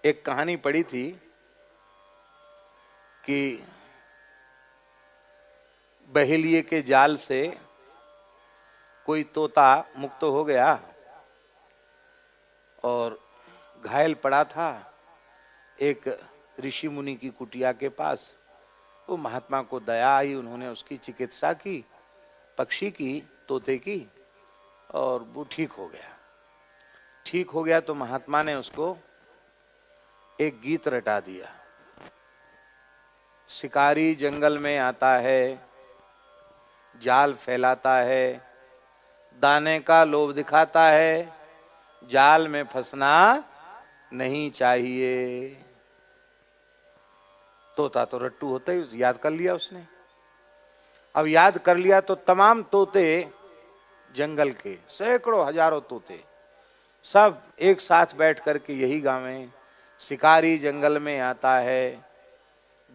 एक कहानी पढ़ी थी कि बहेलिए के जाल से कोई तोता मुक्त हो गया और घायल पड़ा था एक ऋषि मुनि की कुटिया के पास। वो महात्मा को दया आई, उन्होंने उसकी चिकित्सा की, पक्षी की, तोते की, और वो ठीक हो गया। ठीक हो गया तो महात्मा ने उसको एक गीत रटा दिया। शिकारी जंगल में आता है, जाल फैलाता है, दाने का लोभ दिखाता है, जाल में फंसना नहीं चाहिए। तोता तो रट्टू होता ही, याद कर लिया उसने। अब याद कर लिया तो तमाम तोते, जंगल के सैकड़ों हजारों तोते, सब एक साथ बैठ करके यही गावें, शिकारी जंगल में आता है,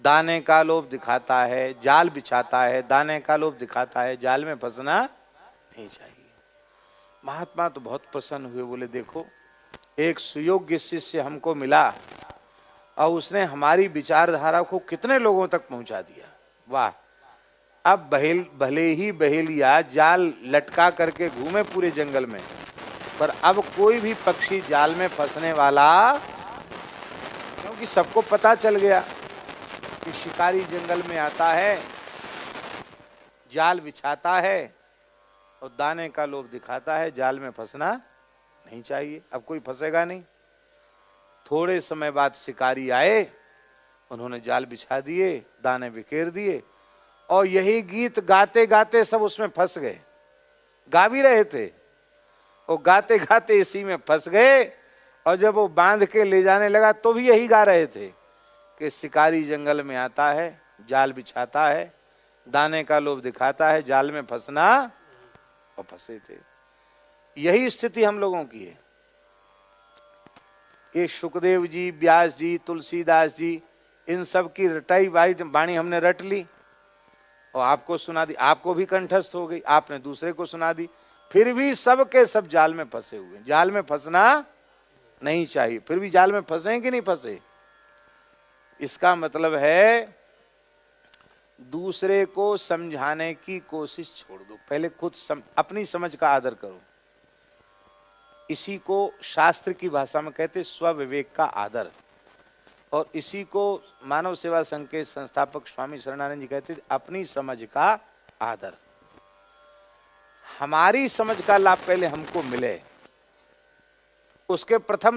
दाने का लोभ दिखाता है, जाल बिछाता है, दाने का लोभ दिखाता है, जाल में फंसना नहीं चाहिए। महात्मा तो बहुत प्रसन्न हुए, बोले देखो एक सुयोग्य शिष्य हमको मिला और उसने हमारी विचारधारा को कितने लोगों तक पहुंचा दिया। वाह! अब भले ही बहेलिया जाल लटका करके घूमे पूरे जंगल में, पर अब कोई भी पक्षी जाल में फंसने वाला, क्योंकि सबको पता चल गया कि शिकारी जंगल में आता है, जाल बिछाता है और दाने का लोभ दिखाता है, जाल में फंसना नहीं चाहिए। अब कोई फंसेगा नहीं। थोड़े समय बाद शिकारी आए, उन्होंने जाल बिछा दिए, दाने बिखेर दिए और यही गीत गाते गाते सब उसमें फंस गए। गा भी रहे थे और गाते गाते इसी में फंस गए। और जब वो बांध के ले जाने लगा तो भी यही गा रहे थे कि शिकारी जंगल में आता है, जाल बिछाता है, दाने का लोभ दिखाता है, जाल में फंसना, और फंसे थे। यही स्थिति हम लोगों की है। ये सुखदेव जी, व्यास जी, तुलसीदास जी, इन सब की रटाई वाणी हमने रट ली और आपको सुना दी, आपको भी कंठस्थ हो गई, आपने दूसरे को सुना दी, फिर भी सब के सब जाल में फंसे हुए। जाल में फंसना नहीं चाहिए, फिर भी जाल में फंसे कि नहीं फंसे। इसका मतलब है दूसरे को समझाने की कोशिश छोड़ दो, पहले खुद अपनी समझ का आदर करो। इसी को शास्त्र की भाषा में कहते स्वविवेक का आदर, और इसी को मानव सेवा संघ के संस्थापक स्वामी शरणानंद जी कहते अपनी समझ का आदर। हमारी समझ का लाभ पहले हमको मिले, उसके प्रथम